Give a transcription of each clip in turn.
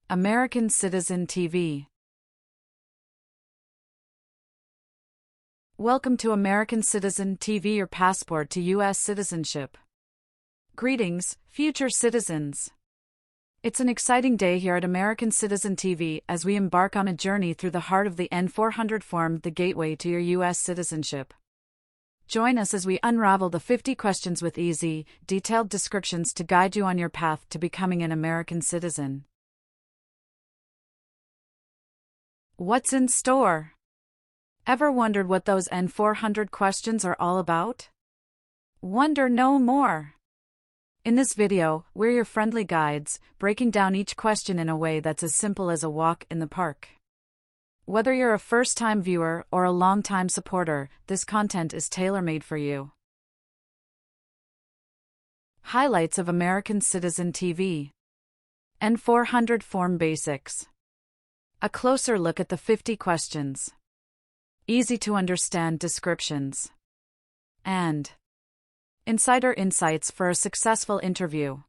American Citizen TV. Welcome to American Citizen TV, your passport to US citizenship. Greetings, future citizens. It's an exciting day here at American Citizen TV as we embark on a journey through the heart of the N400 form, the gateway to your US citizenship. Join us as we unravel the 50 questions with easy, detailed descriptions to guide you on your path to becoming an American citizen. What's in store? Ever wondered what those N400 questions are all about? Wonder no more. In this video, we're your friendly guides, breaking down each question in a way that's as simple as a walk in the park. Whether you're a first-time viewer or a long-time supporter, this content is tailor-made for you. Highlights of American Citizen TV. N400 Form Basics. A closer look at the 50 questions. Easy-to-understand descriptions. And insider insights for a successful interview.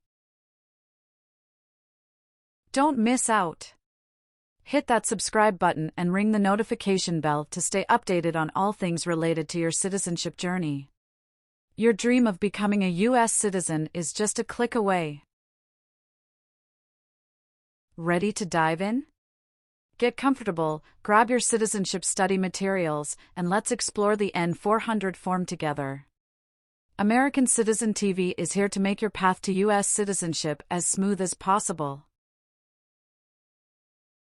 Don't miss out. Hit that subscribe button and ring the notification bell to stay updated on all things related to your citizenship journey. Your dream of becoming a US citizen is just a click away. Ready to dive in? Get comfortable, grab your citizenship study materials, and let's explore the N400 form together. American Citizen TV is here to make your path to US citizenship as smooth as possible.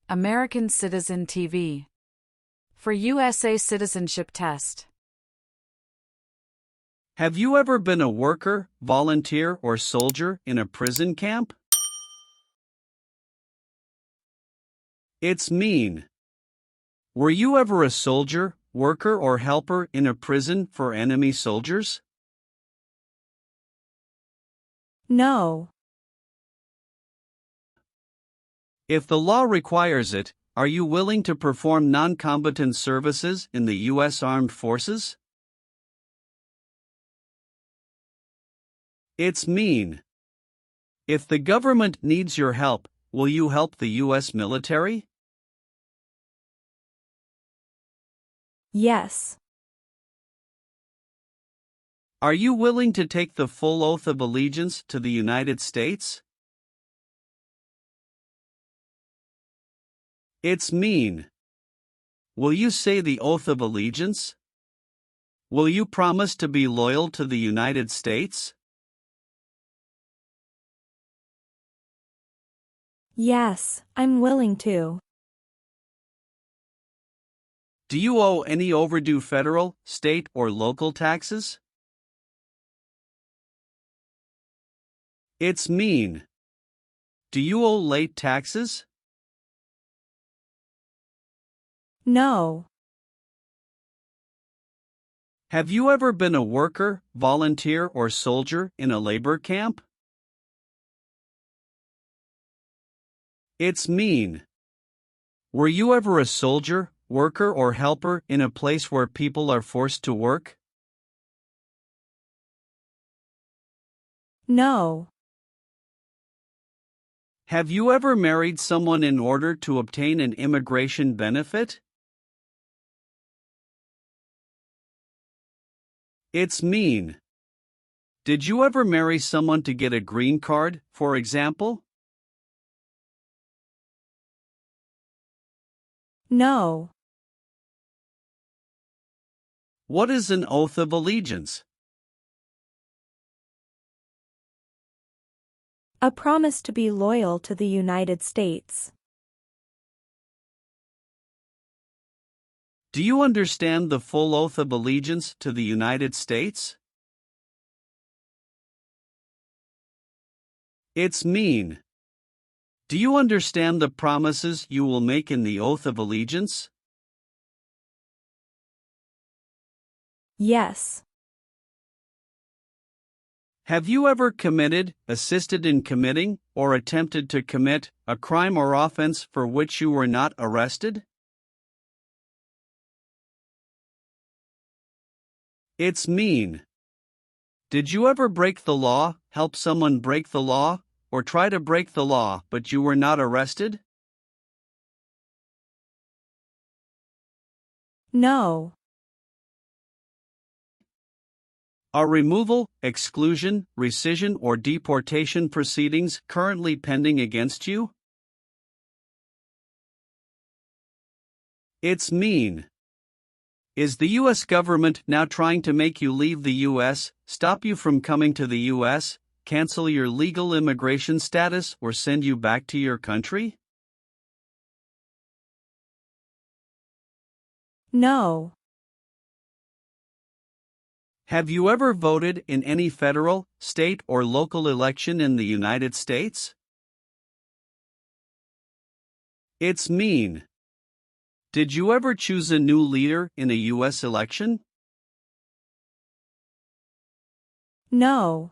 American Citizen TV. For USA Citizenship Test. Have you ever been a worker, volunteer, or soldier in a prison camp? It's mean. Were you ever a soldier, worker, or helper in a prison for enemy soldiers? No. If the law requires it, are you willing to perform non-combatant services in the U.S. Armed Forces? It's mean. If the government needs your help, will you help the U.S. military? Yes. Are you willing to take the full oath of allegiance to the United States? It's mean. Will you say the oath of allegiance? Will you promise to be loyal to the United States? Yes, I'm willing to. Do you owe any overdue federal, state, or local taxes? It's mean. Do you owe late taxes? No. Have you ever been a worker, volunteer, or soldier in a labor camp? It's mean. Were you ever a soldier, worker, or helper in a place where people are forced to work? No. Have you ever married someone in order to obtain an immigration benefit? It's mean. Did you ever marry someone to get a green card, for example? No. What is an oath of allegiance? A promise to be loyal to the United States. Do you understand the full oath of allegiance to the United States? It's mean. Do you understand the promises you will make in the oath of allegiance? Yes. Have you ever committed, assisted in committing, or attempted to commit a crime or offense for which you were not arrested? It's mean. Did you ever break the law, help someone break the law, or try to break the law but you were not arrested? No. Are removal, exclusion, rescission, or deportation proceedings currently pending against you? It's mean. Is the U.S. government now trying to make you leave the U.S., stop you from coming to the U.S., cancel your legal immigration status, or send you back to your country? No. Have you ever voted in any federal, state, or local election in the United States? It's mean. Did you ever choose a new leader in a U.S. election? No.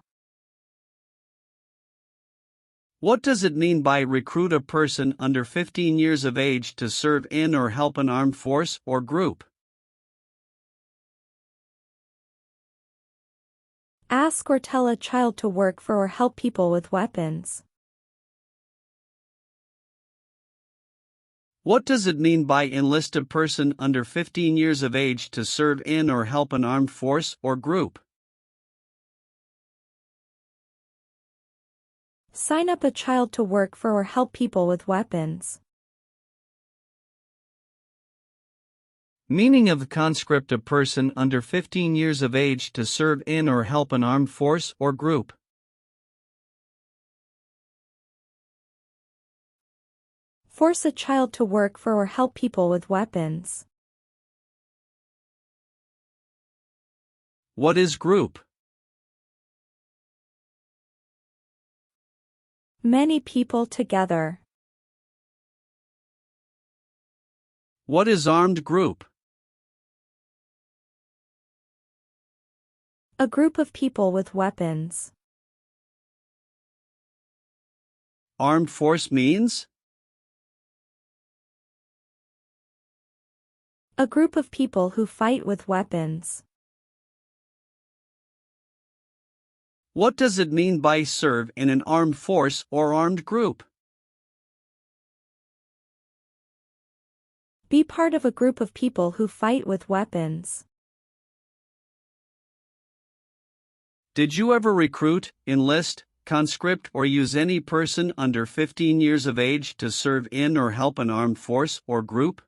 What does it mean by recruit a person under 15 years of age to serve in or help an armed force or group? Ask or tell a child to work for or help people with weapons. What does it mean by enlist a person under 15 years of age to serve in or help an armed force or group? Sign up a child to work for or help people with weapons. Meaning of conscript a person under 15 years of age to serve in or help an armed force or group. Force a child to work for or help people with weapons. What is group? Many people together. What is armed group? A group of people with weapons. Armed force means? A group of people who fight with weapons. What does it mean by serve in an armed force or armed group? Be part of a group of people who fight with weapons. Did you ever recruit, enlist, conscript, or use any person under 15 years of age to serve in or help an armed force or group?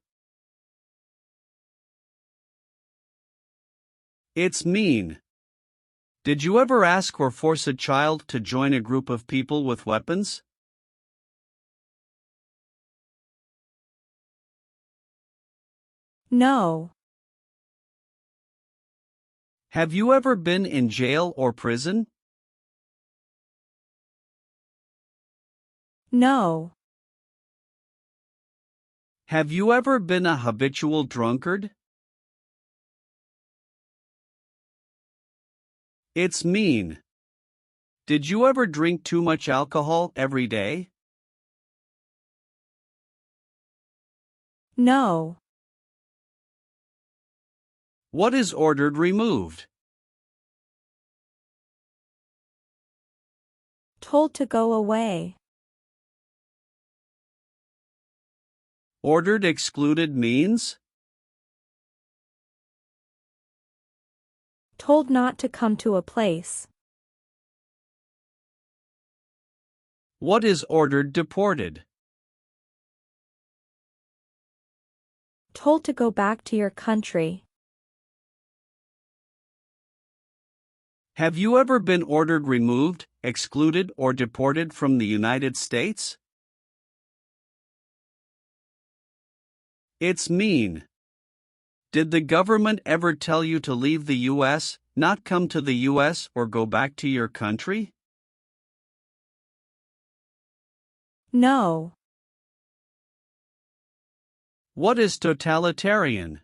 It's mean. Did you ever ask or force a child to join a group of people with weapons? No. Have you ever been in jail or prison? No. Have you ever been a habitual drunkard? It's mean. Did you ever drink too much alcohol every day? No. What is ordered removed? Told to go away. Ordered excluded means? Told not to come to a place. What is ordered deported? Told to go back to your country. Have you ever been ordered removed, excluded, or deported from the United States? It's mean. Did the government ever tell you to leave the U.S., not come to the U.S., or go back to your country? No. What is totalitarian?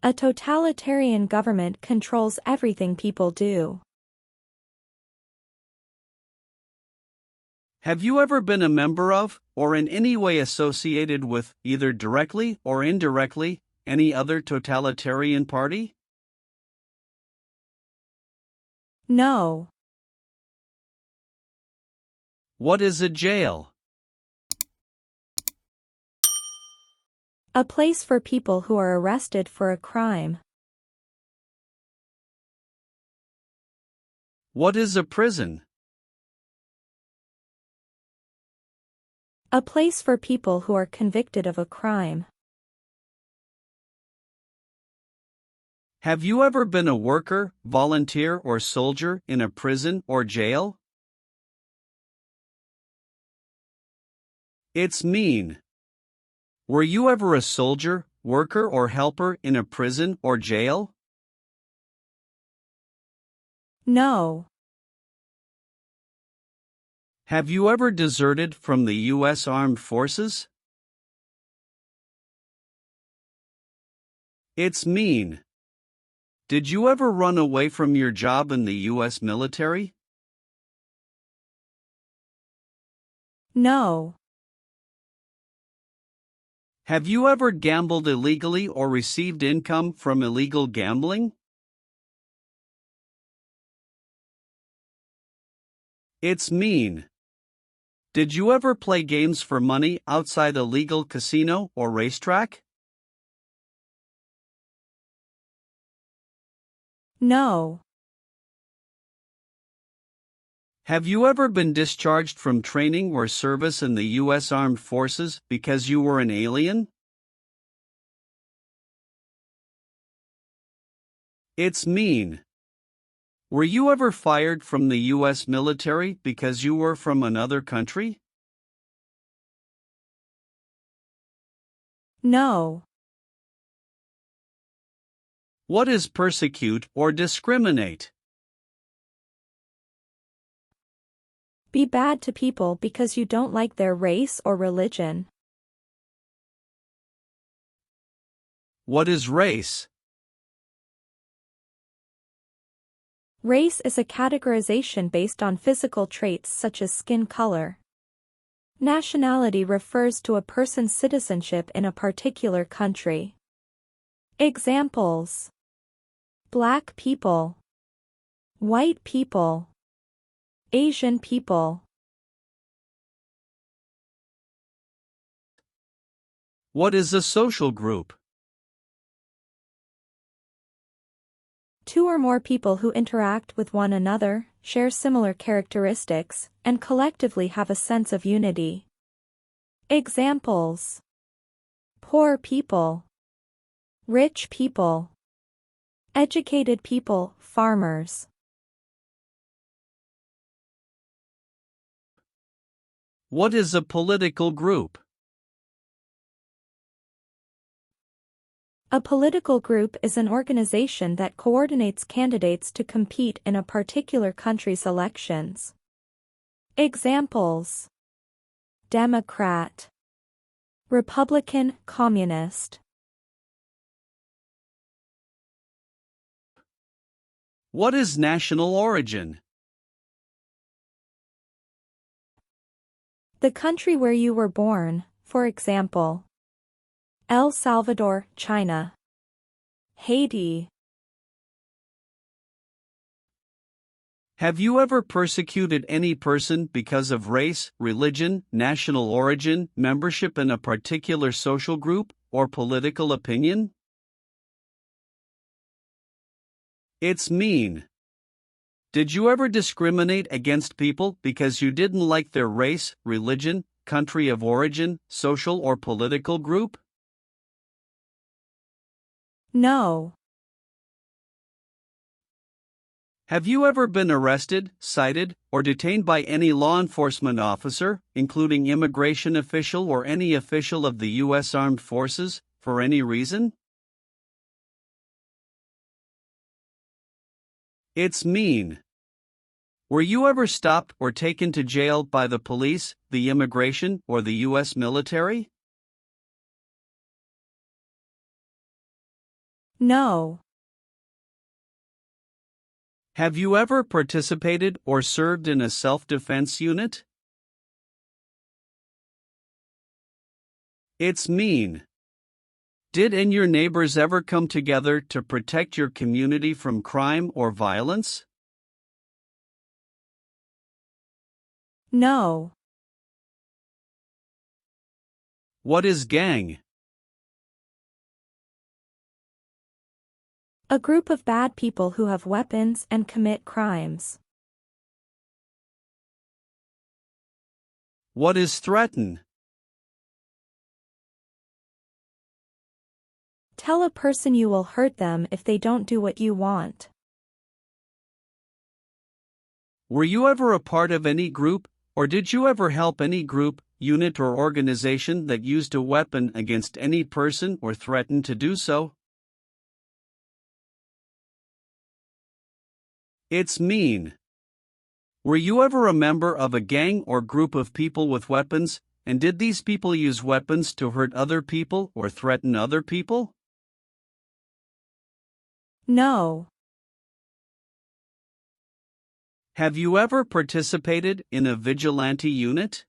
A totalitarian government controls everything people do. Have you ever been a member of, or in any way associated with, either directly or indirectly, any other totalitarian party? No. What is a jail? A place for people who are arrested for a crime. What is a prison? A place for people who are convicted of a crime. Have you ever been a worker, volunteer, or soldier in a prison or jail? It's mean. Were you ever a soldier, worker, or helper in a prison or jail? No. Have you ever deserted from the U.S. Armed Forces? It's mean. Did you ever run away from your job in the U.S. military? No. Have you ever gambled illegally or received income from illegal gambling? It's mean. Did you ever play games for money outside a legal casino or racetrack? No. Have you ever been discharged from training or service in the U.S. Armed Forces because you were an alien? It's mean. Were you ever fired from the U.S. military because you were from another country? No. What is persecute or discriminate? Be bad to people because you don't like their race or religion. What is race? Race is a categorization based on physical traits such as skin color. Nationality refers to a person's citizenship in a particular country. Examples: Black people, white people, Asian people. What is a social group? Two or more people who interact with one another, share similar characteristics, and collectively have a sense of unity. Examples: poor people, rich people, educated people, farmers. What is a political group? A political group is an organization that coordinates candidates to compete in a particular country's elections. Examples: Democrat, Republican, Communist. What is national origin? The country where you were born, for example, El Salvador, China. Haiti. Have you ever persecuted any person because of race, religion, national origin, membership in a particular social group, or political opinion? It's mean. Did you ever discriminate against people because you didn't like their race, religion, country of origin, social or political group? No. Have you ever been arrested, cited, or detained by any law enforcement officer, including immigration official or any official of the U.S. Armed Forces, for any reason? It's mean. Were you ever stopped or taken to jail by the police, the immigration, or the U.S. military? No. Have you ever participated or served in a self-defense unit? It's mean. Did and your neighbors ever come together to protect your community from crime or violence? No. What is gang? A group of bad people who have weapons and commit crimes. What is threaten? Tell a person you will hurt them if they don't do what you want. Were you ever a part of any group, or did you ever help any group, unit or organization that used a weapon against any person or threatened to do so? It's mean. Were you ever a member of a gang or group of people with weapons, and did these people use weapons to hurt other people or threaten other people? No. Have you ever participated in a vigilante unit?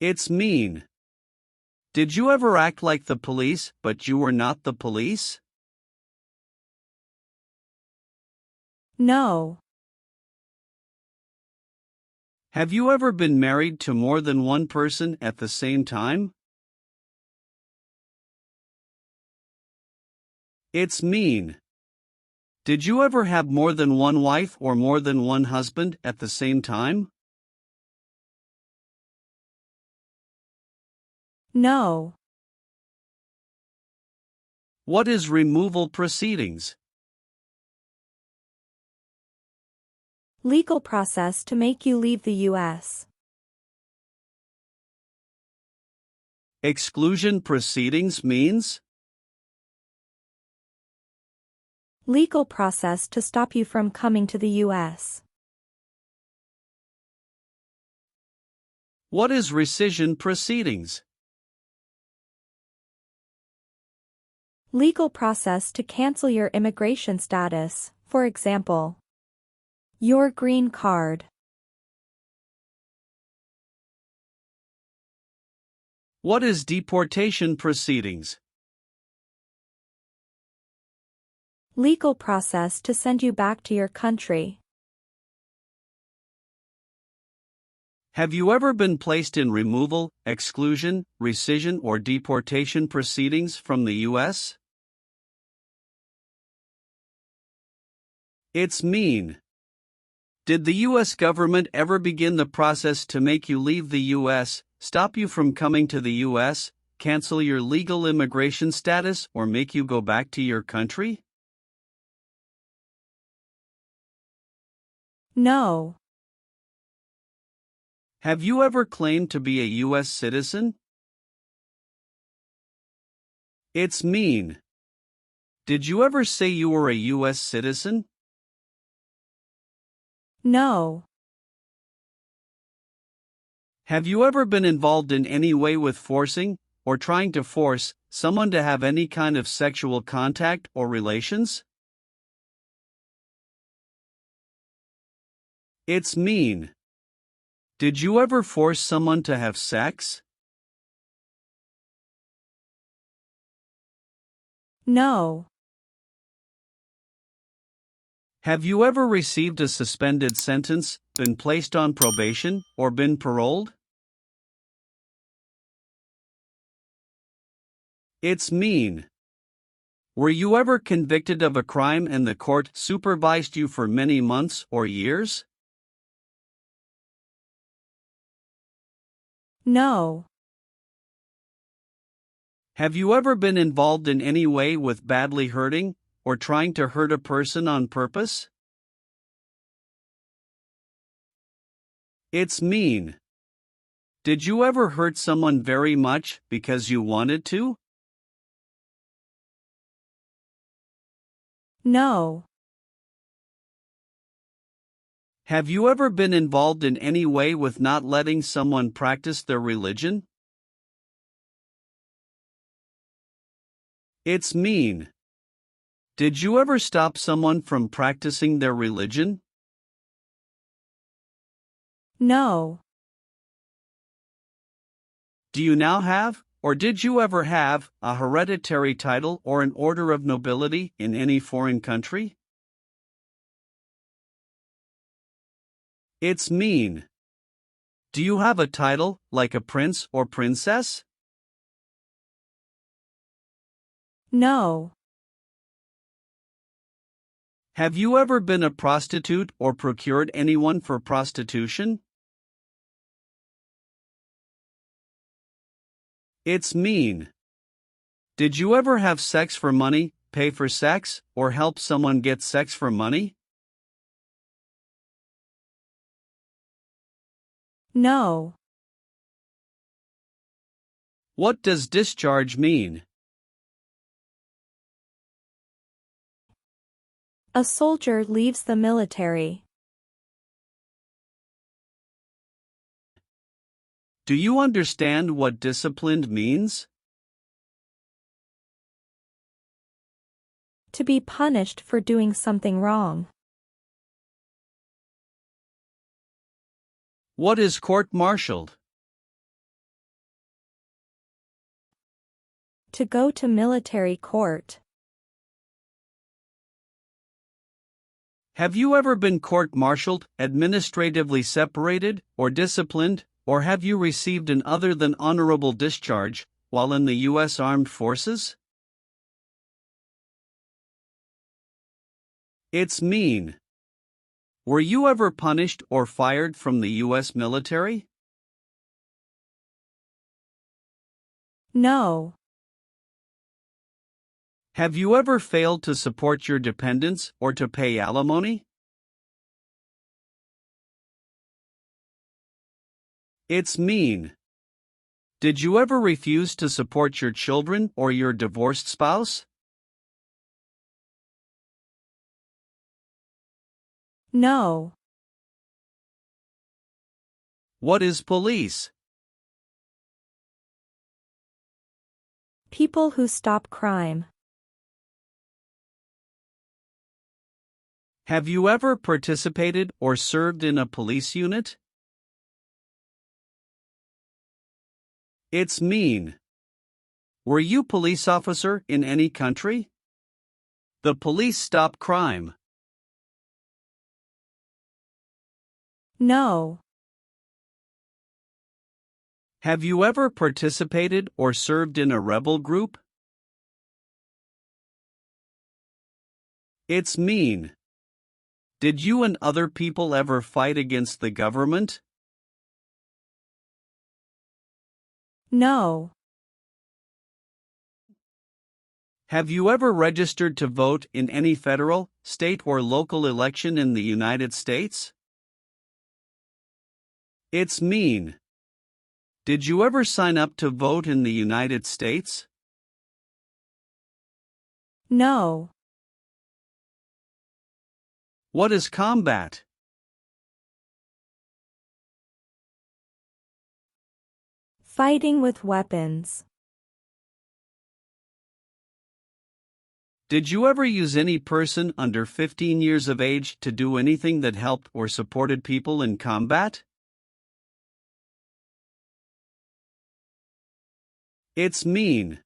It's mean. Did you ever act like the police, but you were not the police? No. Have you ever been married to more than one person at the same time? It's mean. Did you ever have more than one wife or more than one husband at the same time? No. What is removal proceedings? Legal process to make you leave the U.S. Exclusion proceedings means? Legal process to stop you from coming to the U.S. What is rescission proceedings? Legal process to cancel your immigration status, for example, your green card. What is deportation proceedings? Legal process to send you back to your country. Have you ever been placed in removal, exclusion, rescission, or deportation proceedings from the U.S.? It's mean. Did the U.S. government ever begin the process to make you leave the U.S., stop you from coming to the U.S., cancel your legal immigration status, or make you go back to your country? No. Have you ever claimed to be a U.S. citizen? It's mean. Did you ever say you were a U.S. citizen? No. Have you ever been involved in any way with forcing, or trying to force, someone to have any kind of sexual contact or relations? It's mean. Did you ever force someone to have sex? No. Have you ever received a suspended sentence, been placed on probation, or been paroled? It's mean. Were you ever convicted of a crime and the court supervised you for many months or years? No. Have you ever been involved in any way with badly hurting, or trying to hurt a person on purpose? It's mean. Did you ever hurt someone very much because you wanted to? No. Have you ever been involved in any way with not letting someone practice their religion? It's mean. Did you ever stop someone from practicing their religion? No. Do you now have, or did you ever have, a hereditary title or an order of nobility in any foreign country? It's mean. Do you have a title, like a prince or princess? No. Have you ever been a prostitute or procured anyone for prostitution? It's mean. Did you ever have sex for money, pay for sex, or help someone get sex for money? No. What does discharge mean? A soldier leaves the military. Do you understand what disciplined means? To be punished for doing something wrong. What is court-martialed? To go to military court. Have you ever been court-martialed, administratively separated, or disciplined, or have you received an other than honorable discharge while in the U.S. Armed Forces? It's mean. Were you ever punished or fired from the U.S. military? No. Have you ever failed to support your dependents or to pay alimony? It's mean. Did you ever refuse to support your children or your divorced spouse? No. What is police? People who stop crime. Have you ever participated or served in a police unit? It's mean. Were you police officer in any country? The police stop crime. No. Have you ever participated or served in a rebel group? It's mean. Did you and other people ever fight against the government? No. Have you ever registered to vote in any federal, state, or local election in the United States? It's mean. Did you ever sign up to vote in the United States? No. What is combat? Fighting with weapons. Did you ever use any person under 15 years of age to do anything that helped or supported people in combat? It's mean.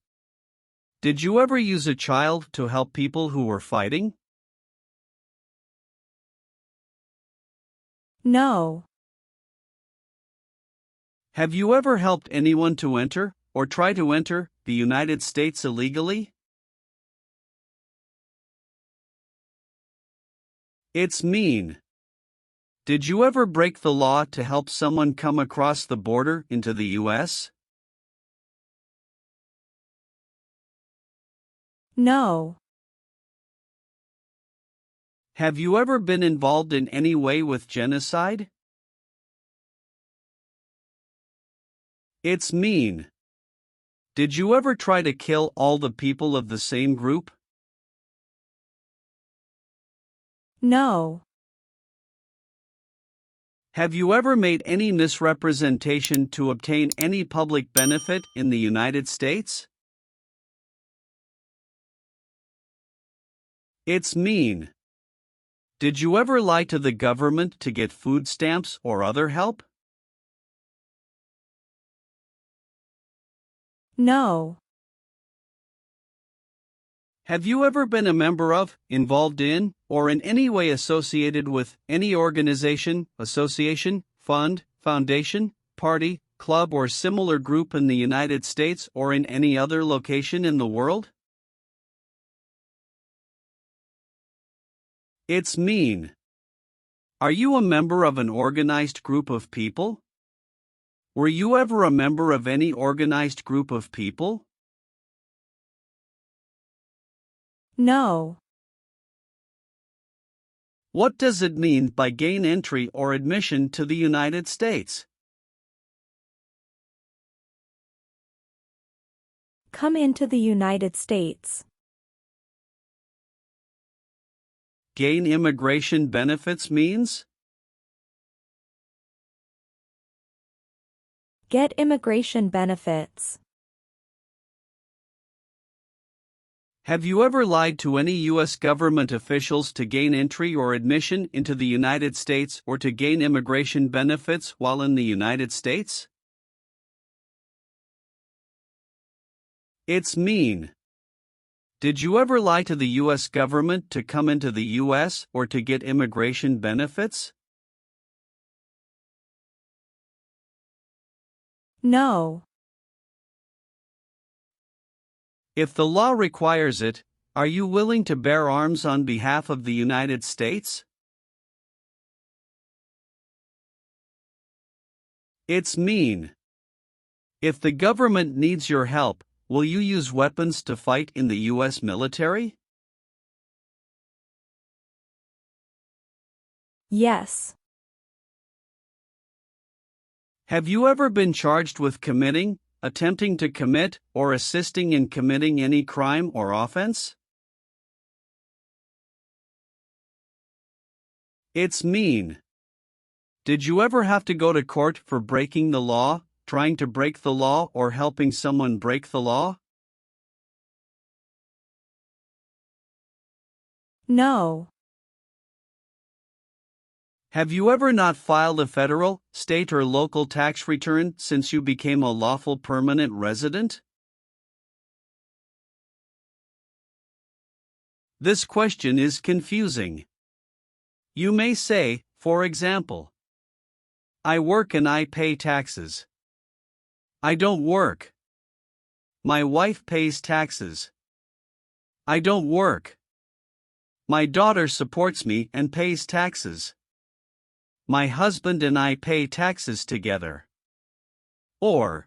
Did you ever use a child to help people who were fighting? No. Have you ever helped anyone to enter, or try to enter, the United States illegally? It's mean. Did you ever break the law to help someone come across the border into the U.S.? No. Have you ever been involved in any way with genocide? It's mean. Did you ever try to kill all the people of the same group? No. Have you ever made any misrepresentation to obtain any public benefit in the United States? It's mean. Did you ever lie to the government to get food stamps or other help? No. Have you ever been a member of, involved in, or in any way associated with any organization, association, fund, foundation, party, club, or similar group in the United States or in any other location in the world? It's mean. Are you a member of an organized group of people? Were you ever a member of any organized group of people? No. What does it mean by gain entry or admission to the United States? Come into the United States. Gain immigration benefits means? Get immigration benefits. Have you ever lied to any U.S. government officials to gain entry or admission into the United States or to gain immigration benefits while in the United States? It's mean. Did you ever lie to the U.S. government to come into the U.S. or to get immigration benefits? No. If the law requires it, are you willing to bear arms on behalf of the United States? It's mean. If the government needs your help, will you use weapons to fight in the U.S. military? Yes. Have you ever been charged with committing, attempting to commit, or assisting in committing any crime or offense? It's mean. Did you ever have to go to court for breaking the law, trying to break the law, or helping someone break the law? No. Have you ever not filed a federal, state, or local tax return since you became a lawful permanent resident? This question is confusing. You may say, for example, I work and I pay taxes. I don't work. My wife pays taxes. I don't work. My daughter supports me and pays taxes. My husband and I pay taxes together. Or,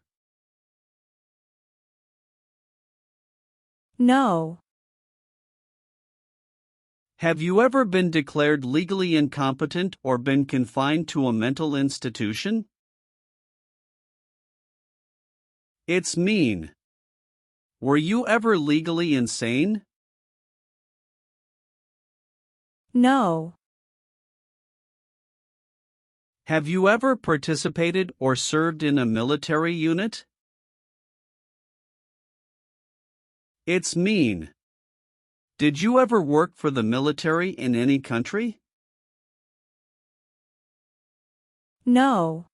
No. have you ever been declared legally incompetent or been confined to a mental institution? It's mean. Were you ever legally insane? No. Have you ever participated or served in a military unit? It's mean. Did you ever work for the military in any country? No.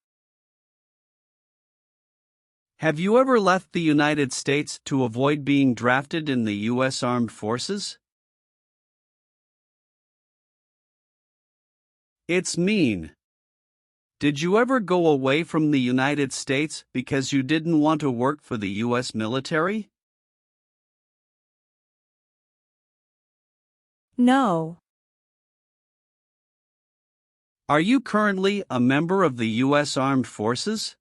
Have you ever left the United States to avoid being drafted in the U.S. Armed Forces? It's mean. Did you ever go away from the United States because you didn't want to work for the U.S. military? No. Are you currently a member of the U.S. Armed Forces?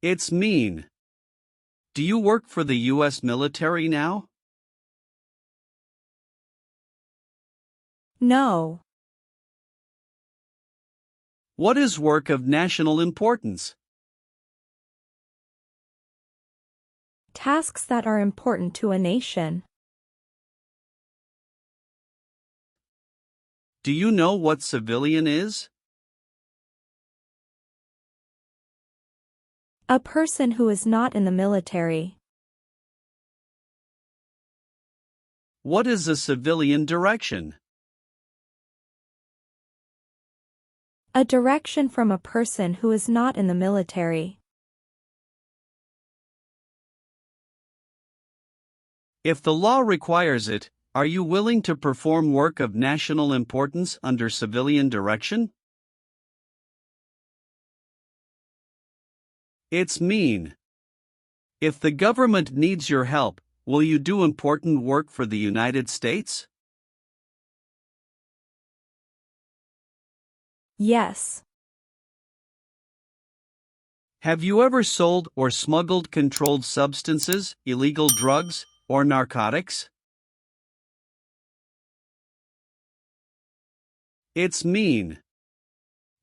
It's mean. Do you work for the U.S. military now? No. What is work of national importance? Tasks that are important to a nation. Do you know what civilian is? A person who is not in the military. What is a civilian direction? A direction from a person who is not in the military. If the law requires it, are you willing to perform work of national importance under civilian direction? It's mean. If the government needs your help, Will you do important work for the United States? Yes. Have you ever sold or smuggled controlled substances, illegal drugs, or narcotics? It's mean.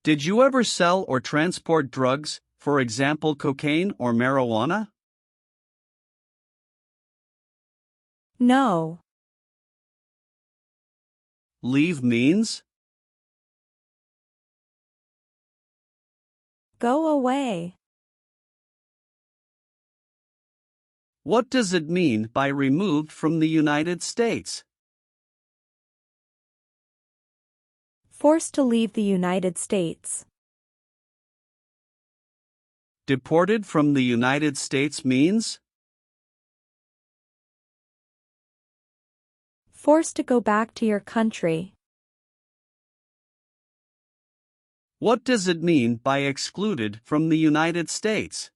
Did you ever sell or transport drugs, for example cocaine or marijuana? No. Leave means? Go away. What does it mean by removed from the United States? Forced to leave the United States. Deported from the United States means? Forced to go back to your country. What does it mean by excluded from the United States?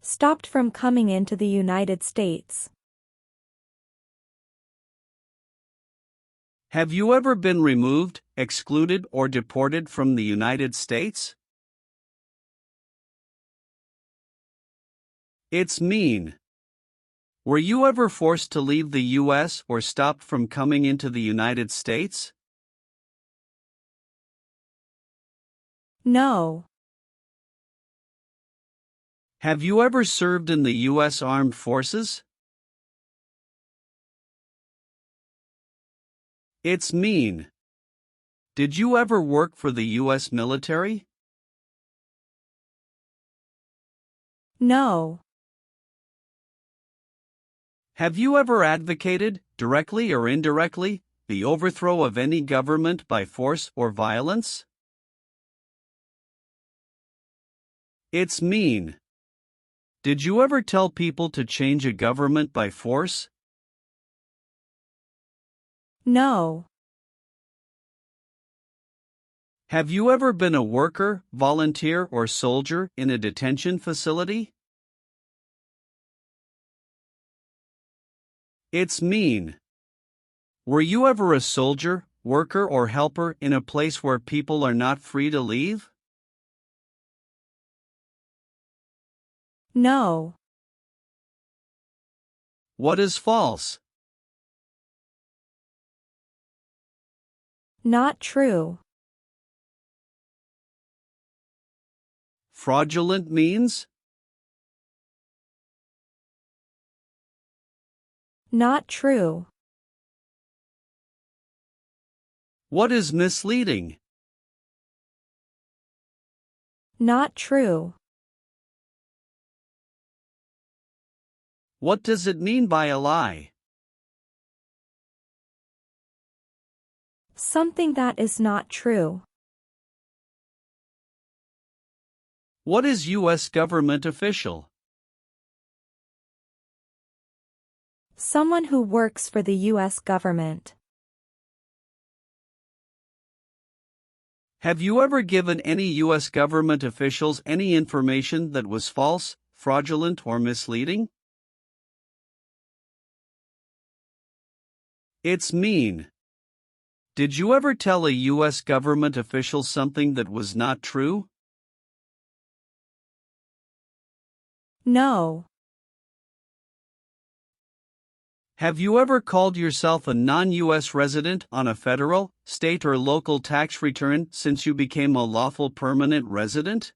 Stopped from coming into the United States. Have you ever been removed, excluded, or deported from the United States? It's mean. Were you ever forced to leave the U.S. or stopped from coming into the United States? No. Have you ever served in the U.S. Armed Forces? It's mean. Did you ever work for the U.S. military? No. Have you ever advocated, directly or indirectly, the overthrow of any government by force or violence? It's mean. Did you ever tell people to change a government by force? No. Have you ever been a worker, volunteer, or soldier in a detention facility? It's mean. Were you ever a soldier, worker, or helper in a place where people are not free to leave? No. What is false? Not true. Fraudulent means? Not true. What is misleading? Not true. What does it mean by a lie? Something that is not true. What is U.S. government official? Someone who works for the U.S. government. Have you ever given any U.S. government officials any information that was false, fraudulent, or misleading? It's mean. Did you ever tell a U.S. government official something that was not true? No. Have you ever called yourself a non-U.S. resident on a federal, state, or local tax return since you became a lawful permanent resident?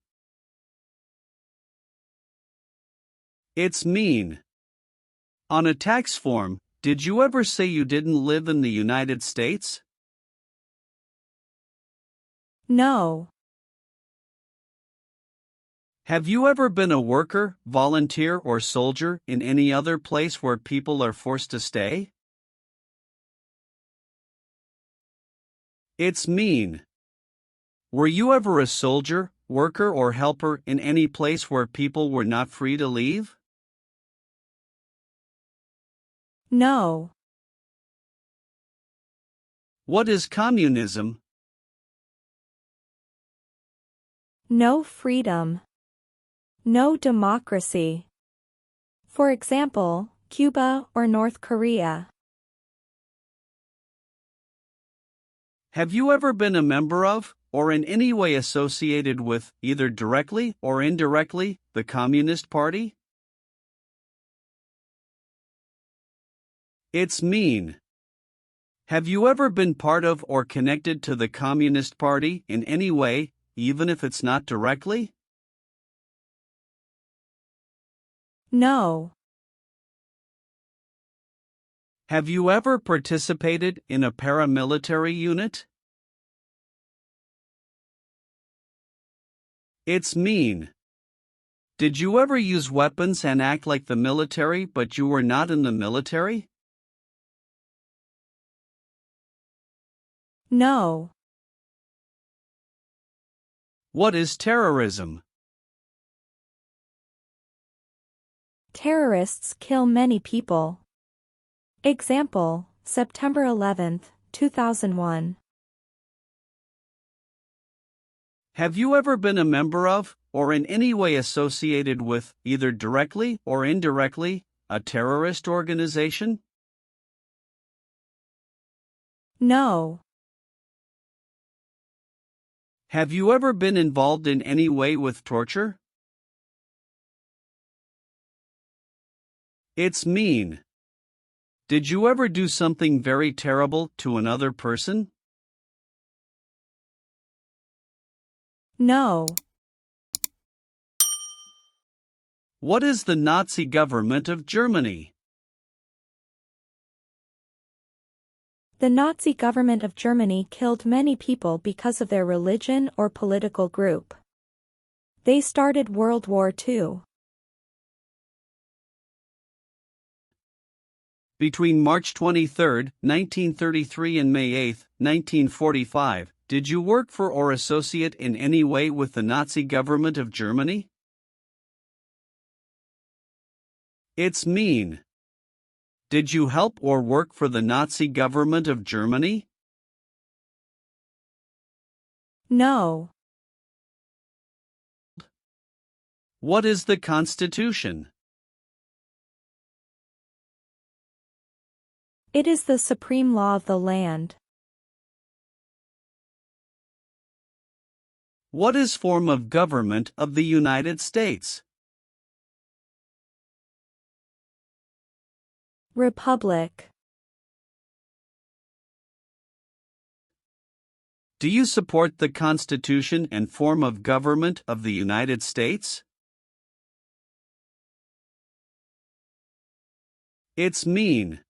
It's mean. On a tax form, did you ever say you didn't live in the United States? No. Have you ever been a worker, volunteer, or soldier in any other place where people are forced to stay? It's mean. Were you ever a soldier, worker, or helper in any place where people were not free to leave? No. What is communism? No freedom. No democracy. For example, Cuba or North Korea. Have you ever been a member of, or in any way associated with, either directly or indirectly, the Communist Party? It's mean. Have you ever been part of or connected to the Communist Party in any way, even if it's not directly? No. Have you ever participated in a paramilitary unit? It's mean. Did you ever use weapons and act like the military but you were not in the military? No. What is terrorism? Terrorists kill many people. Example, September 11, 2001. Have you ever been a member of, or in any way associated with, either directly or indirectly, a terrorist organization? No. Have you ever been involved in any way with torture? It's mean. Did you ever do something very terrible to another person? No. What is the Nazi government of Germany? The Nazi government of Germany killed many people because of their religion or political group. They started World War II. Between March 23, 1933 and May 8, 1945, did you work for or associate in any way with the Nazi government of Germany? It's mean. Did you help or work for the Nazi government of Germany? No. What is the Constitution? It is the supreme law of the land. What is form of government of the United States? Republic. Do you support the Constitution and form of government of the United States? It's mean.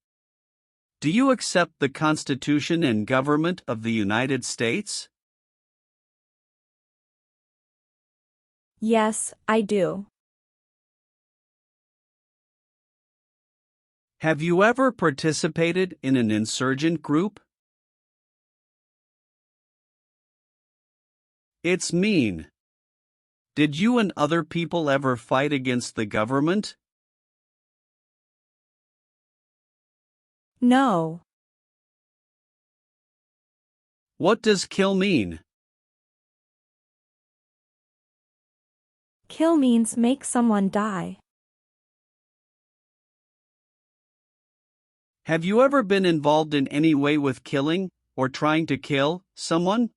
Do you accept the Constitution and government of the United States? Yes, I do. Have you ever participated in an insurgent group? It's mean. Did you and other people ever fight against the government? No. What does kill mean? Kill means make someone die. Have you ever been involved in any way with killing, or trying to kill, someone?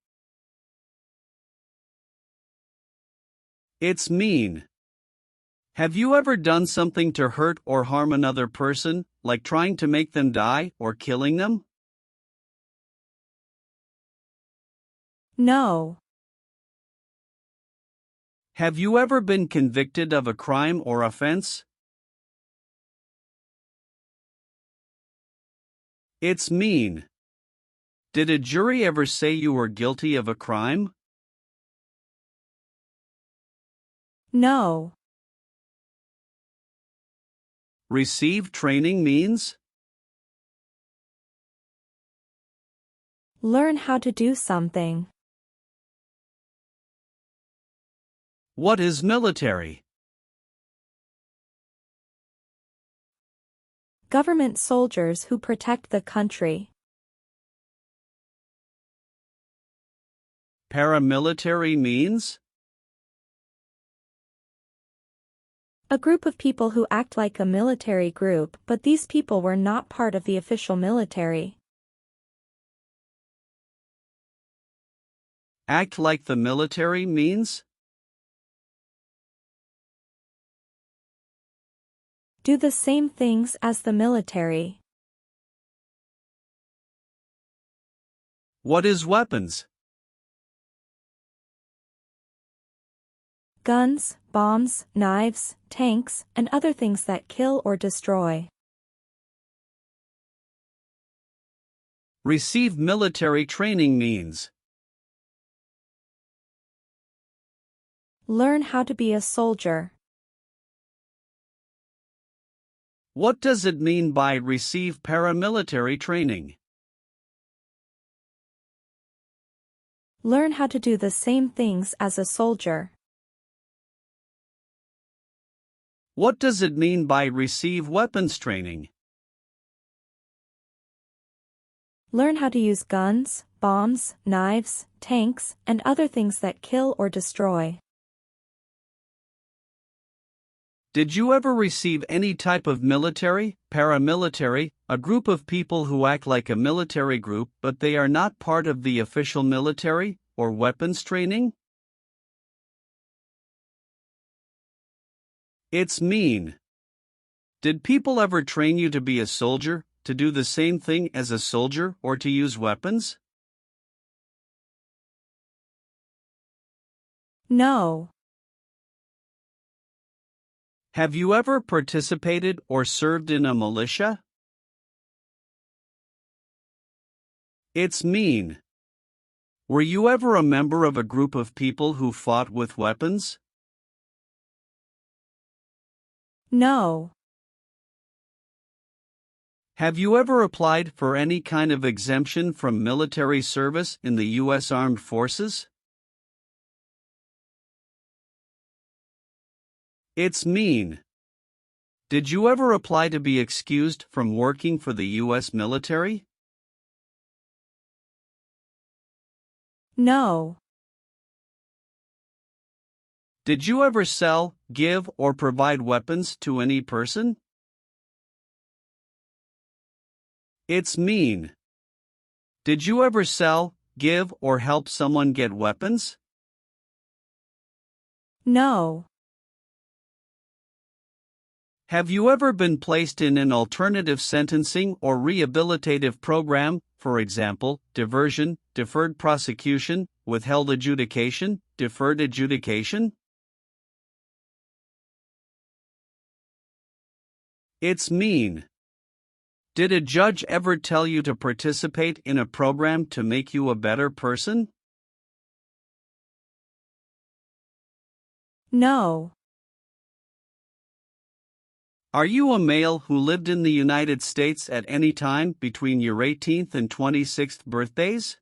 It's mean. Have you ever done something to hurt or harm another person, like trying to make them die or killing them? No. Have you ever been convicted of a crime or offense? It's mean. Did a jury ever say you were guilty of a crime? No. Receive training means? Learn how to do something. What is military? Government soldiers who protect the country. Paramilitary means? A group of people who act like a military group, but these people were not part of the official military. Act like the military means? Do the same things as the military. What is weapons? Guns, bombs, knives, tanks, and other things that kill or destroy. Receive military training means? Learn how to be a soldier. What does it mean by receive paramilitary training? Learn how to do the same things as a soldier. What does it mean by receive weapons training? Learn how to use guns, bombs, knives, tanks, and other things that kill or destroy. Did you ever receive any type of military, paramilitary, a group of people who act like a military group but they are not part of the official military, or weapons training? It's mean. Did people ever train you to be a soldier, to do the same thing as a soldier, or to use weapons? No. Have you ever participated or served in a militia? It's mean. Were you ever a member of a group of people who fought with weapons? No. Have you ever applied for any kind of exemption from military service in the U.S. Armed Forces? It's mean. Did you ever apply to be excused from working for the U.S. military? No. Did you ever sell, give, or provide weapons to any person? It's mean. Did you ever sell, give, or help someone get weapons? No. Have you ever been placed in an alternative sentencing or rehabilitative program, for example, diversion, deferred prosecution, withheld adjudication, deferred adjudication? It's mean. Did a judge ever tell you to participate in a program to make you a better person? No. Are you a male who lived in the United States at any time between your 18th and 26th birthdays?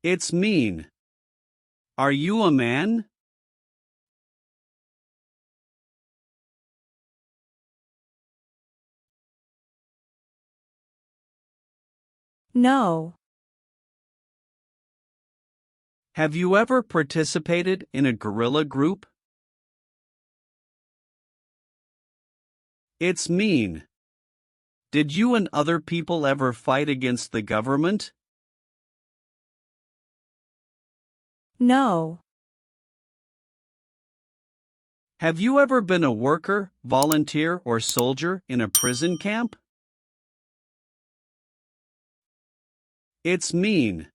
It's mean. Are you a man? No. Have you ever participated in a guerrilla group? It's mean. Did you and other people ever fight against the government? No. Have you ever been a worker, volunteer, or soldier in a prison camp? It's mean.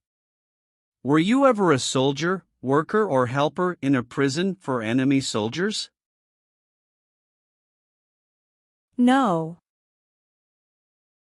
Were you ever a soldier, worker, or helper in a prison for enemy soldiers? No.